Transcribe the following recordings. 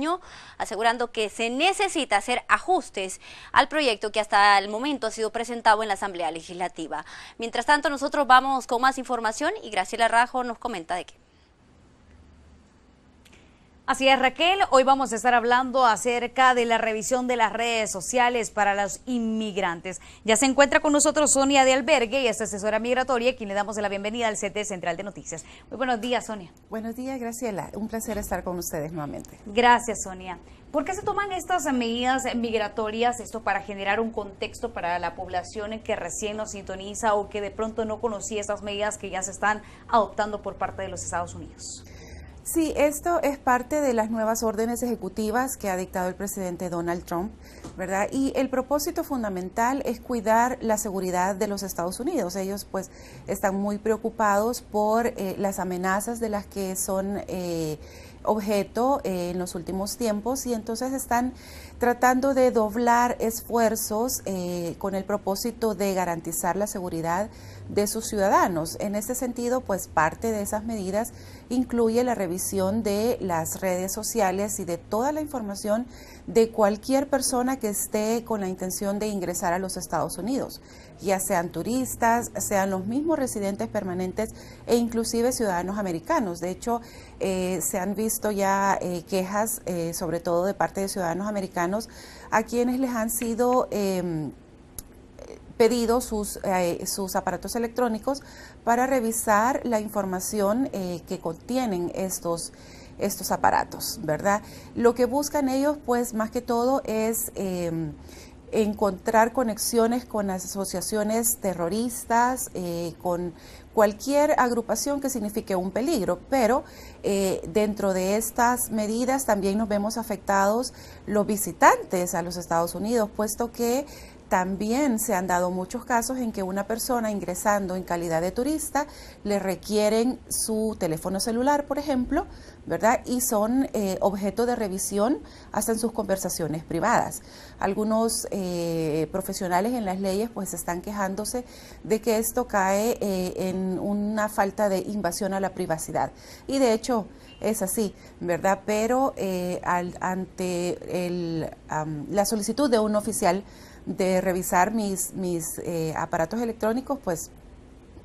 año, asegurando que se necesita hacer ajustes al proyecto que hasta el momento ha sido presentado en la Asamblea Legislativa. Mientras tanto, nosotros vamos con más información y Graciela Rajo nos comenta de qué. Así es, Raquel, hoy vamos a estar hablando acerca de la revisión de las redes sociales para los inmigrantes. Ya se encuentra con nosotros Sonia de Albergue y es asesora migratoria, quien le damos la bienvenida al CT Central de Noticias. Muy buenos días, Sonia. Buenos días, Graciela. Un placer estar con ustedes nuevamente. Gracias, Sonia. ¿Por qué se toman estas medidas migratorias, esto para generar un contexto para la población que recién nos sintoniza o que de pronto no conocía estas medidas que ya se están adoptando por parte de los Estados Unidos? Sí, esto es parte de las nuevas órdenes ejecutivas que ha dictado el presidente Donald Trump, ¿verdad? Y el propósito fundamental es cuidar la seguridad de los Estados Unidos. Ellos pues están muy preocupados por las amenazas de las que son objeto en los últimos tiempos y entonces están tratando de doblar esfuerzos con el propósito de garantizar la seguridad de sus ciudadanos. En este sentido, pues parte de esas medidas incluye la revisión de las redes sociales y de toda la información de cualquier persona que esté con la intención de ingresar a los Estados Unidos, ya sean turistas, sean los mismos residentes permanentes e inclusive ciudadanos americanos. De hecho, se han visto ya quejas, sobre todo de parte de ciudadanos americanos, a quienes les han sido pedido sus aparatos electrónicos para revisar la información que contienen estos aparatos, ¿verdad? Lo que buscan ellos, pues, más que todo es encontrar conexiones con asociaciones terroristas, con cualquier agrupación que signifique un peligro, pero dentro de estas medidas también nos vemos afectados los visitantes a los Estados Unidos, puesto que también se han dado muchos casos en que una persona ingresando en calidad de turista le requieren su teléfono celular, por ejemplo, ¿verdad? Y son objeto de revisión hasta en sus conversaciones privadas. Algunos profesionales en las leyes pues están quejándose de que esto cae en una falta de invasión a la privacidad. Y de hecho es así, ¿verdad? Pero ante la solicitud de un oficial de revisar mis aparatos electrónicos, pues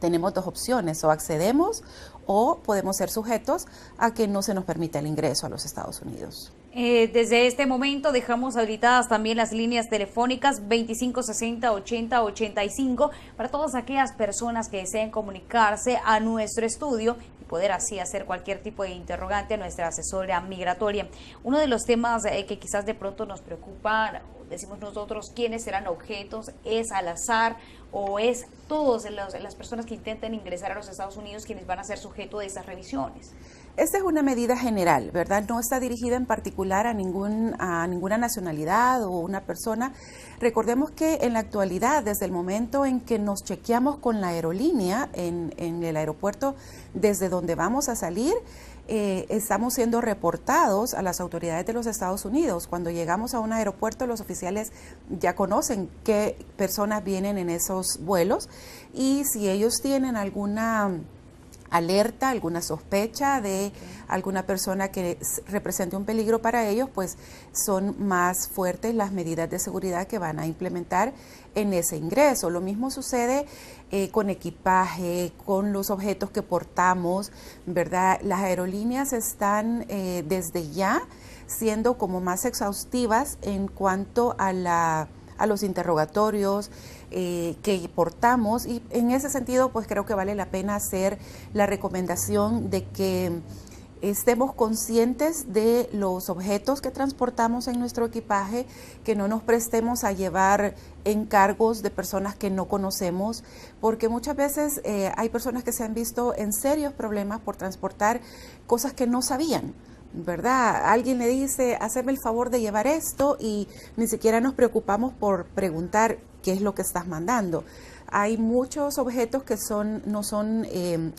tenemos dos opciones: o accedemos o podemos ser sujetos a que no se nos permita el ingreso a los Estados Unidos. Desde este momento dejamos habilitadas también las líneas telefónicas 2560-8085 para todas aquellas personas que deseen comunicarse a nuestro estudio y poder así hacer cualquier tipo de interrogante a nuestra asesora migratoria. Uno de los temas que quizás de pronto nos preocupa, decimos nosotros, quiénes serán objetos, es al azar o es todas las personas que intenten ingresar a los Estados Unidos quienes van a ser sujetos de esas revisiones. Esta es una medida general, ¿verdad? No está dirigida en particular a ninguna nacionalidad o una persona. Recordemos que en la actualidad, desde el momento en que nos chequeamos con la aerolínea en el aeropuerto desde donde vamos a salir, estamos siendo reportados a las autoridades de los Estados Unidos. Cuando llegamos a un aeropuerto, los oficiales ya conocen qué personas vienen en esos vuelos y si ellos tienen alguna alerta, alguna sospecha de alguna persona que represente un peligro para ellos, pues son más fuertes las medidas de seguridad que van a implementar en ese ingreso. Lo mismo sucede con equipaje, con los objetos que portamos, ¿verdad? Las aerolíneas están desde ya siendo como más exhaustivas en cuanto a los interrogatorios que portamos, y en ese sentido pues creo que vale la pena hacer la recomendación de que estemos conscientes de los objetos que transportamos en nuestro equipaje, que no nos prestemos a llevar encargos de personas que no conocemos, porque muchas veces hay personas que se han visto en serios problemas por transportar cosas que no sabían, ¿verdad? Alguien le dice, hazme el favor de llevar esto y ni siquiera nos preocupamos por preguntar qué es lo que estás mandando. Hay muchos objetos que no son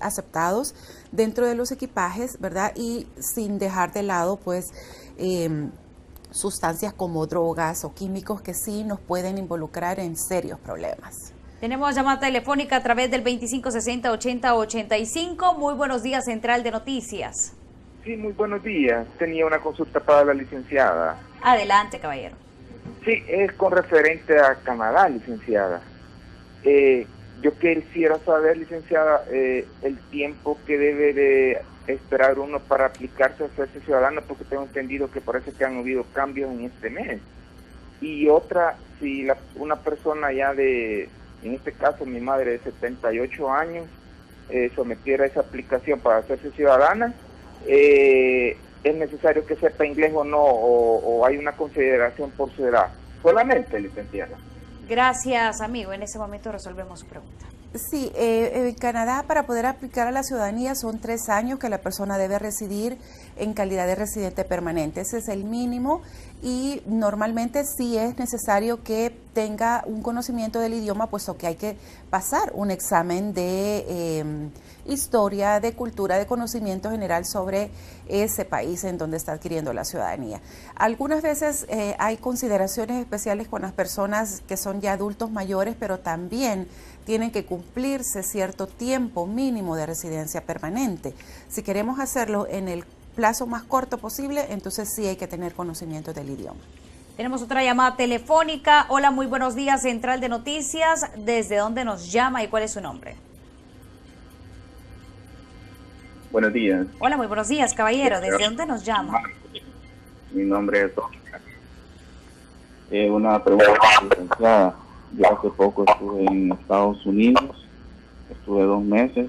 aceptados dentro de los equipajes, ¿verdad? Y sin dejar de lado, pues, sustancias como drogas o químicos que sí nos pueden involucrar en serios problemas. Tenemos llamada telefónica a través del 2560-8085. Muy buenos días, Central de Noticias. Sí, muy buenos días. Tenía una consulta para la licenciada. Adelante, caballero. Sí, es con referente a Canadá, licenciada. Yo quisiera saber, licenciada, el tiempo que debe de esperar uno para aplicarse a hacerse ciudadano, porque tengo entendido que parece que han habido cambios en este mes. Y otra, si una persona ya en este caso mi madre de 78 años, sometiera esa aplicación para hacerse ciudadana, ¿es necesario que sepa inglés o no? ¿O hay una consideración por su edad? Solamente, licenciada. Gracias, amigo. En ese momento resolvemos su pregunta. Sí, en Canadá para poder aplicar a la ciudadanía son 3 años que la persona debe residir en calidad de residente permanente. Ese es el mínimo y normalmente sí es necesario que tenga un conocimiento del idioma, puesto que hay que pasar un examen de historia, de cultura, de conocimiento general sobre ese país en donde está adquiriendo la ciudadanía. Algunas veces hay consideraciones especiales con las personas que son ya adultos mayores, pero también tienen que cumplirse cierto tiempo mínimo de residencia permanente. Si queremos hacerlo en el plazo más corto posible, entonces sí hay que tener conocimiento del idioma. Tenemos otra llamada telefónica. Hola, muy buenos días, Central de Noticias. ¿Desde dónde nos llama y cuál es su nombre? Buenos días. Hola, muy buenos días, caballero. ¿Desde dónde nos llama? Mi nombre es Oscar. Una pregunta, licenciada. Yo hace poco estuve en Estados Unidos, estuve 2 meses.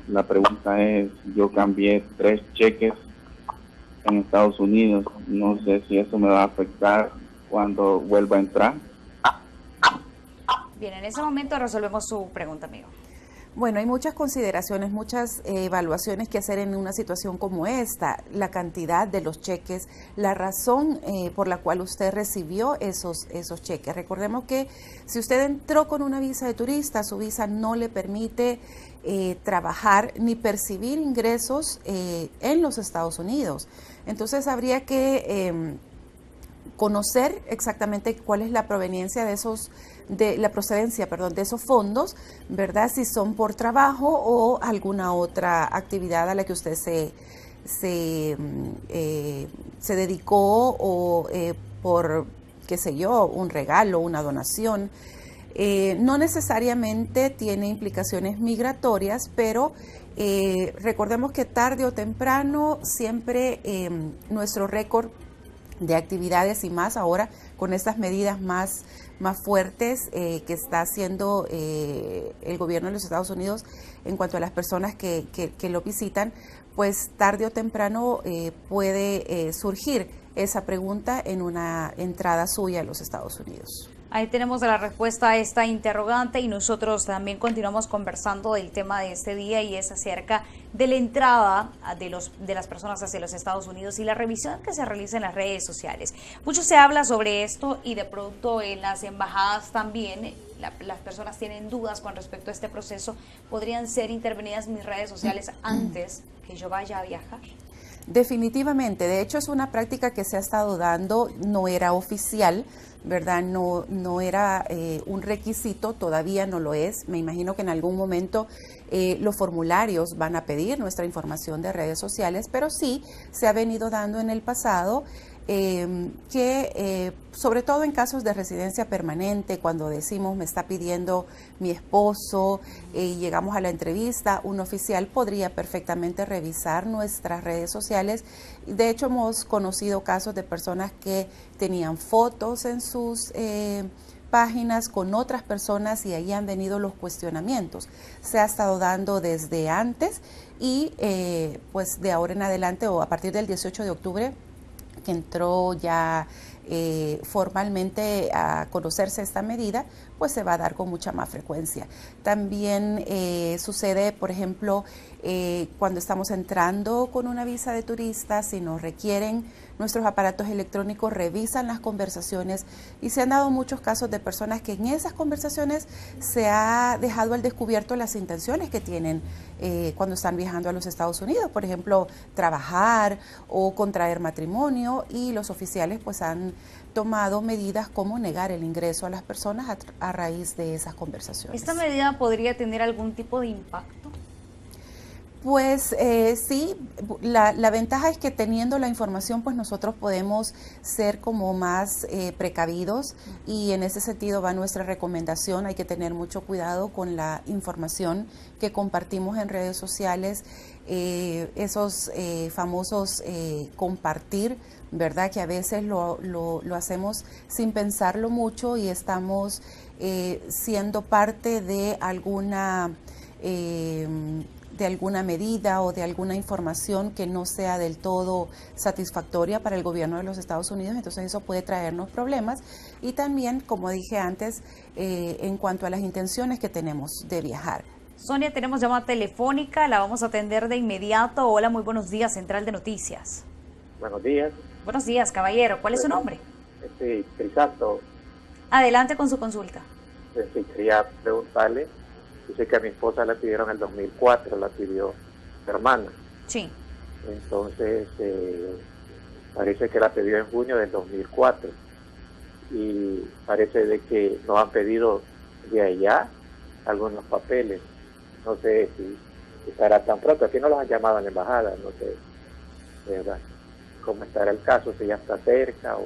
La pregunta es, yo cambié 3 cheques en Estados Unidos. No sé si eso me va a afectar cuando vuelva a entrar. Bien, en ese momento resolvemos su pregunta, amigo. Bueno, hay muchas consideraciones, muchas evaluaciones que hacer en una situación como esta. La cantidad de los cheques, la razón por la cual usted recibió esos cheques. Recordemos que si usted entró con una visa de turista, su visa no le permite trabajar ni percibir ingresos en los Estados Unidos. Entonces habría que conocer exactamente cuál es la procedencia de esos fondos, ¿verdad? Si son por trabajo o alguna otra actividad a la que usted se dedicó o por, qué sé yo, un regalo, una donación. No necesariamente tiene implicaciones migratorias, pero recordemos que tarde o temprano siempre nuestro récord de actividades y más ahora con estas medidas más fuertes que está haciendo el gobierno de los Estados Unidos en cuanto a las personas que lo visitan, pues tarde o temprano puede surgir esa pregunta en una entrada suya a los Estados Unidos. Ahí tenemos la respuesta a esta interrogante y nosotros también continuamos conversando del tema de este día y es acerca de la entrada de las personas hacia los Estados Unidos y la revisión que se realiza en las redes sociales. Mucho se habla sobre esto y de pronto en las embajadas también las personas tienen dudas con respecto a este proceso. ¿Podrían ser intervenidas mis redes sociales antes que yo vaya a viajar? Definitivamente, de hecho es una práctica que se ha estado dando, no era oficial, ¿verdad? No era un requisito, todavía no lo es. Me imagino que en algún momento los formularios van a pedir nuestra información de redes sociales, pero sí se ha venido dando en el pasado que sobre todo en casos de residencia permanente, cuando decimos me está pidiendo mi esposo y llegamos a la entrevista, un oficial podría perfectamente revisar nuestras redes sociales. De hecho, hemos conocido casos de personas que tenían fotos en sus páginas con otras personas y ahí han venido los cuestionamientos. Se ha estado dando desde antes y pues de ahora en adelante o a partir del 18 de octubre que entró ya formalmente a conocerse esta medida, pues se va a dar con mucha más frecuencia. También sucede, por ejemplo, cuando estamos entrando con una visa de turista, si nos requieren nuestros aparatos electrónicos, revisan las conversaciones y se han dado muchos casos de personas que en esas conversaciones se ha dejado al descubierto las intenciones que tienen cuando están viajando a los Estados Unidos, por ejemplo, trabajar o contraer matrimonio, y los oficiales pues han tomado medidas como negar el ingreso a las personas a raíz de esas conversaciones. ¿Esta medida podría tener algún tipo de impacto? Pues sí, la ventaja es que teniendo la información, pues nosotros podemos ser como más precavidos, y en ese sentido va nuestra recomendación. Hay que tener mucho cuidado con la información que compartimos en redes sociales, esos famosos compartir, ¿verdad? Que a veces lo hacemos sin pensarlo mucho y estamos siendo parte de alguna medida o de alguna información que no sea del todo satisfactoria para el gobierno de los Estados Unidos. Entonces eso puede traernos problemas. Y también, como dije antes, en cuanto a las intenciones que tenemos de viajar. Sonia, tenemos llamada telefónica, la vamos a atender de inmediato. Hola, muy buenos días, Central de Noticias. Buenos días. Buenos días, caballero. ¿Cuál es su nombre? Crisanto. Adelante con su consulta. Quería preguntarle. Dice que a mi esposa la pidieron en el 2004, la pidió mi hermana. Sí. Entonces, parece que la pidió en junio del 2004. Y parece de que nos han pedido de allá algunos papeles. No sé si estará tan pronto. Aquí no los han llamado a la embajada, no sé, ¿verdad?, cómo estará el caso, si ya está cerca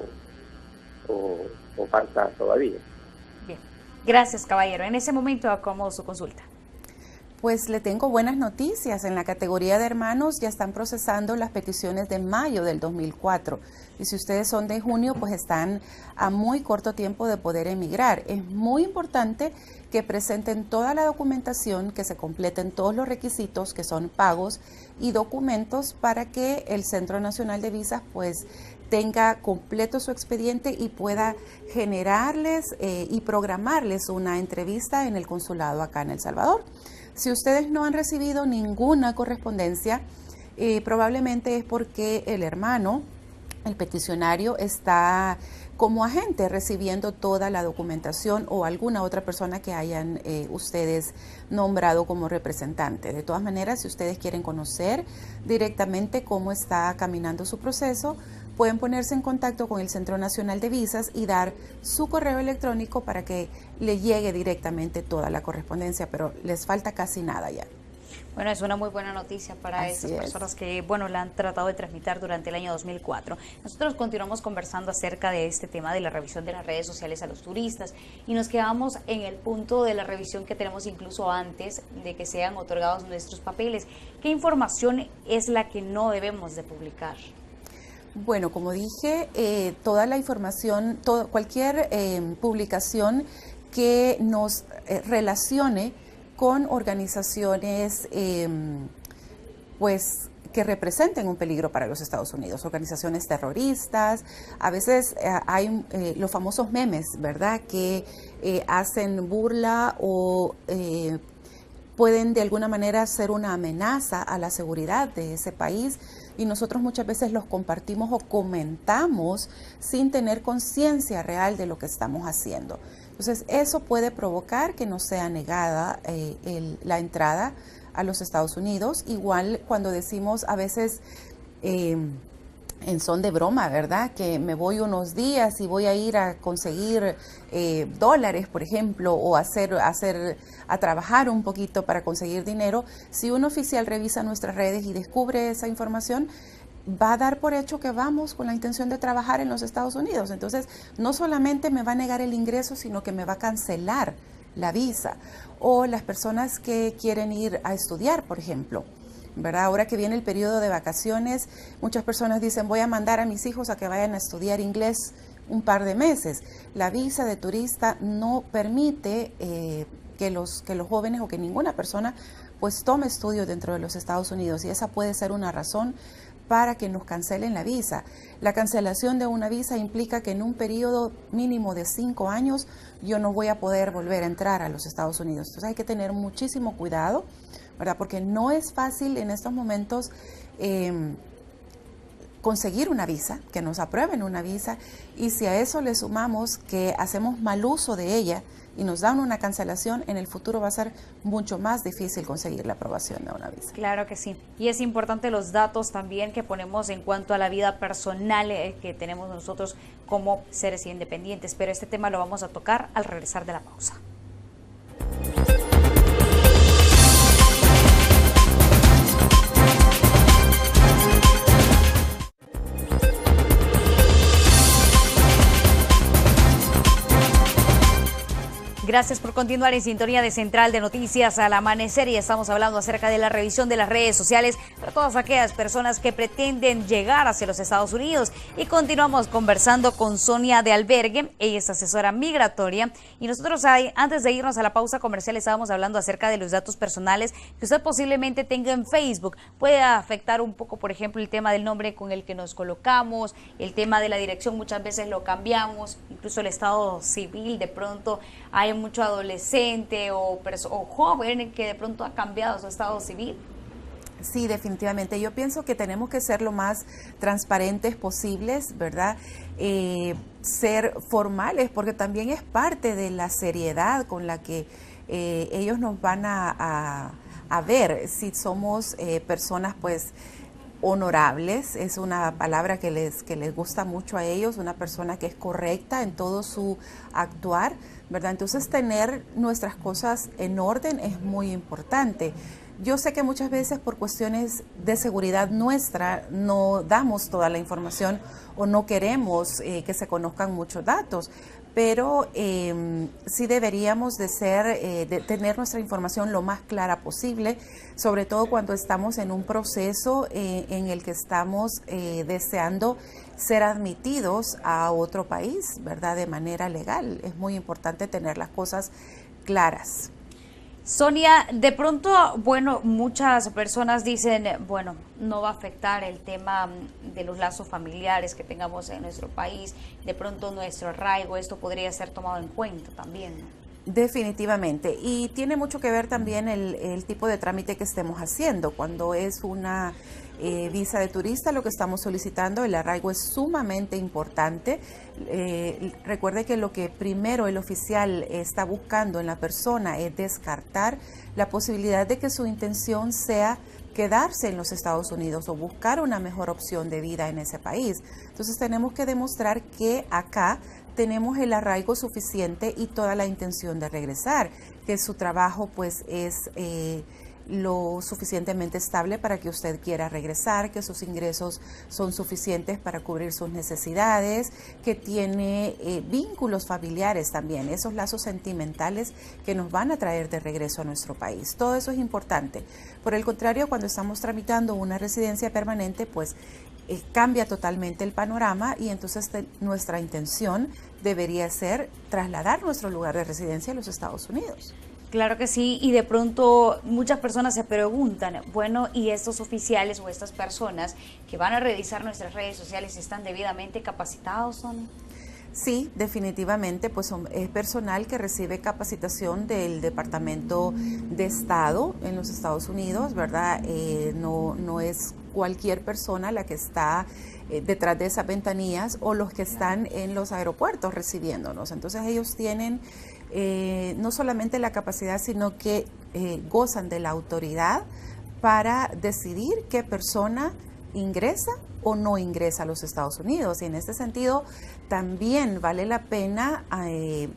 o falta todavía. Bien. Gracias, caballero. En ese momento acomodo su consulta. Pues le tengo buenas noticias. En la categoría de hermanos ya están procesando las peticiones de mayo del 2004. Y si ustedes son de junio, pues están a muy corto tiempo de poder emigrar. Es muy importante que presenten toda la documentación, que se completen todos los requisitos, que son pagos y documentos, para que el Centro Nacional de Visas pues tenga completo su expediente y pueda generarles y programarles una entrevista en el consulado acá en El Salvador. Si ustedes no han recibido ninguna correspondencia, probablemente es porque el hermano, el peticionario, está como agente recibiendo toda la documentación, o alguna otra persona que hayan ustedes nombrado como representante. De todas maneras, si ustedes quieren conocer directamente cómo está caminando su proceso, pueden ponerse en contacto con el Centro Nacional de Visas y dar su correo electrónico para que le llegue directamente toda la correspondencia, pero les falta casi nada ya. Bueno, es una muy buena noticia para esas personas que, la han tratado de transmitir durante el año 2004. Nosotros continuamos conversando acerca de este tema de la revisión de las redes sociales a los turistas, y nos quedamos en el punto de la revisión que tenemos incluso antes de que sean otorgados nuestros papeles. ¿Qué información es la que no debemos de publicar? Bueno, como dije, toda la información, cualquier publicación que nos relacione con organizaciones pues que representen un peligro para los Estados Unidos, organizaciones terroristas. A veces hay los famosos memes, ¿verdad?, que hacen burla o pueden de alguna manera ser una amenaza a la seguridad de ese país, y nosotros muchas veces los compartimos o comentamos sin tener conciencia real de lo que estamos haciendo. Entonces, eso puede provocar que nos sea negada la entrada a los Estados Unidos. Igual cuando decimos a veces en son de broma, ¿verdad?, que me voy unos días y voy a ir a conseguir dólares, por ejemplo, o a trabajar un poquito para conseguir dinero. Si un oficial revisa nuestras redes y descubre esa información, va a dar por hecho que vamos con la intención de trabajar en los Estados Unidos. Entonces, no solamente me va a negar el ingreso, sino que me va a cancelar la visa. O las personas que quieren ir a estudiar, por ejemplo, ¿verdad? Ahora que viene el periodo de vacaciones, muchas personas dicen, voy a mandar a mis hijos a que vayan a estudiar inglés un par de meses. La visa de turista no permite que los jóvenes o que ninguna persona pues tome estudios dentro de los Estados Unidos, y esa puede ser una razón para que nos cancelen la visa. La cancelación de una visa implica que en un periodo mínimo de 5 años yo no voy a poder volver a entrar a los Estados Unidos. Entonces hay que tener muchísimo cuidado, ¿verdad?, porque no es fácil en estos momentos conseguir una visa, que nos aprueben una visa, y si a eso le sumamos que hacemos mal uso de ella y nos dan una cancelación, en el futuro va a ser mucho más difícil conseguir la aprobación de una visa. Claro que sí. Y es importante los datos también que ponemos en cuanto a la vida personal que tenemos nosotros como seres independientes. Pero este tema lo vamos a tocar al regresar de la pausa. Gracias por continuar en sintonía de Central de Noticias al Amanecer, y estamos hablando acerca de la revisión de las redes sociales para todas aquellas personas que pretenden llegar hacia los Estados Unidos. Y continuamos conversando con Sonia de Albergue, ella es asesora migratoria, y nosotros antes de irnos a la pausa comercial estábamos hablando acerca de los datos personales que usted posiblemente tenga en Facebook. Puede afectar un poco, por ejemplo, el tema del nombre con el que nos colocamos, el tema de la dirección, muchas veces lo cambiamos, incluso el estado civil, de pronto hay mucho adolescente o joven que de pronto ha cambiado su estado civil. Sí, definitivamente. Yo pienso que tenemos que ser lo más transparentes posibles, ¿verdad? Ser formales, porque también es parte de la seriedad con la que ellos nos van a ver si somos personas, pues, honorables. Es una palabra que les gusta mucho a ellos, una persona que es correcta en todo su actuar, ¿verdad? Entonces, tener nuestras cosas en orden es muy importante. Yo sé que muchas veces por cuestiones de seguridad nuestra no damos toda la información o no queremos que se conozcan muchos datos, pero sí deberíamos de tener nuestra información lo más clara posible, sobre todo cuando estamos en un proceso en el que estamos deseando ser admitidos a otro país, ¿verdad? De manera legal. Es muy importante tener las cosas claras. Sonia, de pronto, bueno, muchas personas dicen, bueno, no va a afectar el tema de los lazos familiares que tengamos en nuestro país, de pronto nuestro arraigo, esto podría ser tomado en cuenta también, ¿no? Definitivamente, y tiene mucho que ver también el tipo de trámite que estemos haciendo. Cuando es una visa de turista, lo que estamos solicitando, el arraigo es sumamente importante. Recuerde que lo que primero el oficial está buscando en la persona es descartar la posibilidad de que su intención sea quedarse en los Estados Unidos o buscar una mejor opción de vida en ese país. Entonces tenemos que demostrar que acá tenemos el arraigo suficiente y toda la intención de regresar, que su trabajo pues es lo suficientemente estable para que usted quiera regresar, que sus ingresos son suficientes para cubrir sus necesidades, que tiene vínculos familiares también, esos lazos sentimentales que nos van a traer de regreso a nuestro país. Todo eso es importante. Por el contrario, cuando estamos tramitando una residencia permanente, pues cambia totalmente el panorama, y entonces nuestra intención debería ser trasladar nuestro lugar de residencia a los Estados Unidos. Claro que sí, y de pronto muchas personas se preguntan, bueno, ¿y estos oficiales o estas personas que van a revisar nuestras redes sociales están debidamente capacitados, Sonia? Sí, definitivamente, pues es personal que recibe capacitación del Departamento de Estado en los Estados Unidos, ¿verdad? No es cualquier persona la que está detrás de esas ventanillas o los que están en los aeropuertos recibiéndonos. Entonces ellos tienen no solamente la capacidad, sino que gozan de la autoridad para decidir qué persona ingresa o no ingresa a los Estados Unidos. Y en este sentido también vale la pena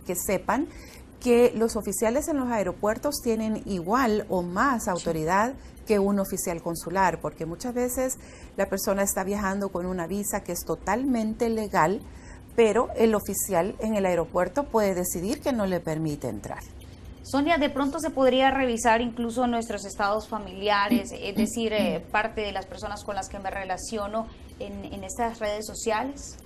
que sepan que los oficiales en los aeropuertos tienen igual o más autoridad que un oficial consular, porque muchas veces la persona está viajando con una visa que es totalmente legal, pero el oficial en el aeropuerto puede decidir que no le permite entrar. Sonia, de pronto se podría revisar incluso nuestros estados familiares, es decir, parte de las personas con las que me relaciono en estas redes sociales.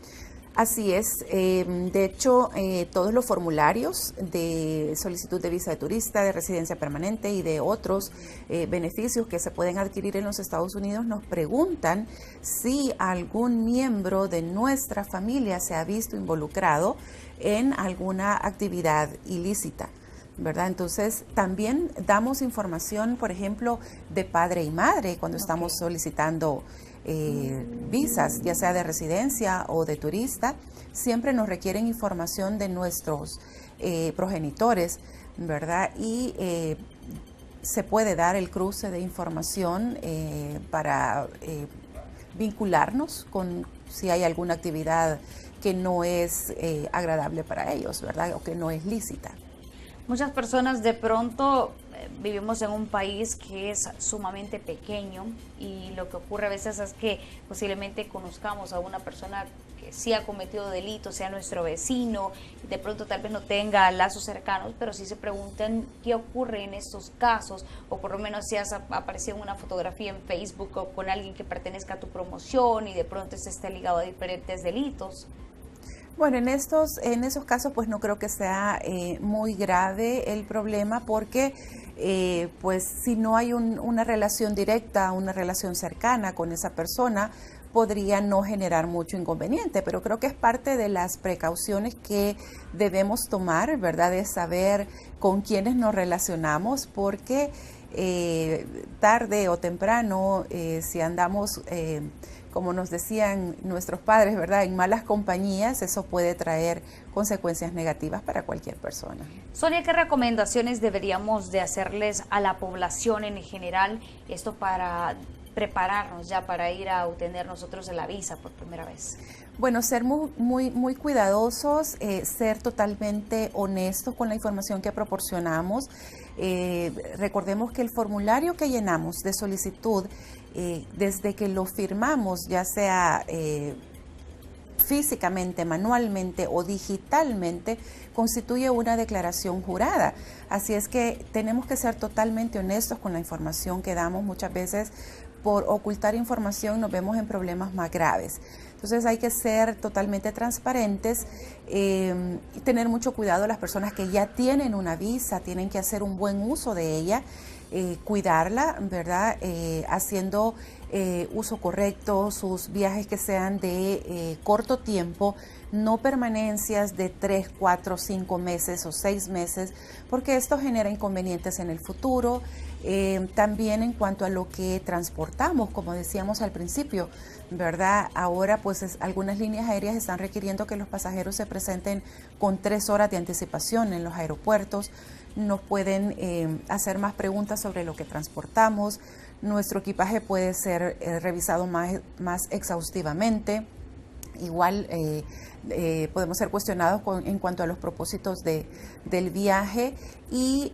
Así es, de hecho todos los formularios de solicitud de visa de turista, de residencia permanente y de otros beneficios que se pueden adquirir en los Estados Unidos nos preguntan si algún miembro de nuestra familia se ha visto involucrado en alguna actividad ilícita, ¿verdad? Entonces también damos información, por ejemplo, de padre y madre cuando estamos solicitando visas, ya sea de residencia o de turista. Siempre nos requieren información de nuestros progenitores, ¿verdad? Y se puede dar el cruce de información para vincularnos con si hay alguna actividad que no es agradable para ellos, ¿verdad? O que no es lícita. Muchas personas de pronto vivimos en un país que es sumamente pequeño y lo que ocurre a veces es que posiblemente conozcamos a una persona que sí ha cometido delitos, sea nuestro vecino, y de pronto tal vez no tenga lazos cercanos, pero sí se preguntan qué ocurre en estos casos, o por lo menos si has aparecido en una fotografía en Facebook o con alguien que pertenezca a tu promoción y de pronto se esté ligado a diferentes delitos. Bueno, en esos casos pues no creo que sea muy grave el problema porque pues si no hay una relación directa, una relación cercana con esa persona, podría no generar mucho inconveniente, pero creo que es parte de las precauciones que debemos tomar, ¿verdad? De saber con quiénes nos relacionamos porque tarde o temprano, si andamos como nos decían nuestros padres, ¿verdad? En malas compañías, eso puede traer consecuencias negativas para cualquier persona. Sonia, ¿qué recomendaciones deberíamos de hacerles a la población en general, esto para prepararnos ya para ir a obtener nosotros la visa por primera vez? Bueno, ser muy cuidadosos, ser totalmente honestos con la información que proporcionamos. Recordemos que el formulario que llenamos de solicitud, desde que lo firmamos, ya sea físicamente, manualmente o digitalmente, constituye una declaración jurada. Así es que tenemos que ser totalmente honestos con la información que damos. Muchas veces por ocultar información nos vemos en problemas más graves. Entonces hay que ser totalmente transparentes y tener mucho cuidado. Las personas que ya tienen una visa tienen que hacer un buen uso de ella, cuidarla, ¿verdad? Haciendo uso correcto, sus viajes que sean de corto tiempo, no permanencias de 3, 4, 5 meses o 6 meses, porque esto genera inconvenientes en el futuro. También en cuanto a lo que transportamos, como decíamos al principio, ¿verdad? Ahora pues algunas líneas aéreas están requiriendo que los pasajeros se presenten con 3 horas de anticipación en los aeropuertos. Nos pueden hacer más preguntas sobre lo que transportamos. Nuestro equipaje puede ser revisado más exhaustivamente. Igual podemos ser cuestionados en cuanto a los propósitos del viaje y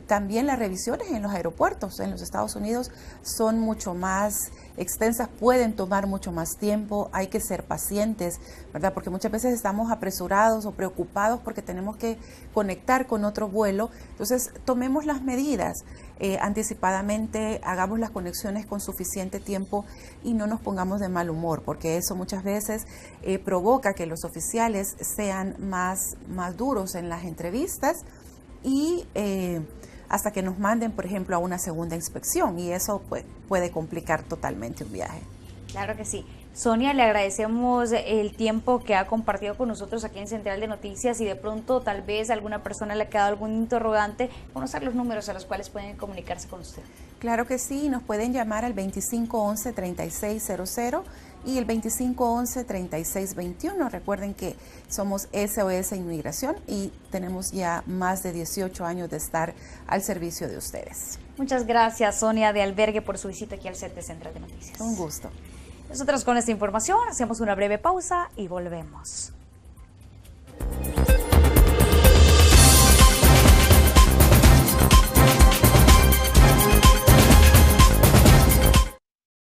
también las revisiones en los aeropuertos en los Estados Unidos son mucho más extensas, pueden tomar mucho más tiempo, hay que ser pacientes, ¿verdad? Porque muchas veces estamos apresurados o preocupados porque tenemos que conectar con otro vuelo, entonces tomemos las medidas anticipadamente, hagamos las conexiones con suficiente tiempo y no nos pongamos de mal humor, porque eso muchas veces provoca que los oficiales sean más duros en las entrevistas y hasta que nos manden, por ejemplo, a una segunda inspección y eso puede complicar totalmente un viaje. Claro que sí. Sonia, le agradecemos el tiempo que ha compartido con nosotros aquí en Central de Noticias y de pronto tal vez a alguna persona le ha quedado algún interrogante, conocer los números a los cuales pueden comunicarse con usted. Claro que sí, nos pueden llamar al 2511-3600 y el 2511-3621. Recuerden que somos SOS Inmigración y tenemos ya más de 18 años de estar al servicio de ustedes. Muchas gracias, Sonia de Albergue, por su visita aquí al set de Central de Noticias. Un gusto. Nosotros con esta información hacemos una breve pausa y volvemos.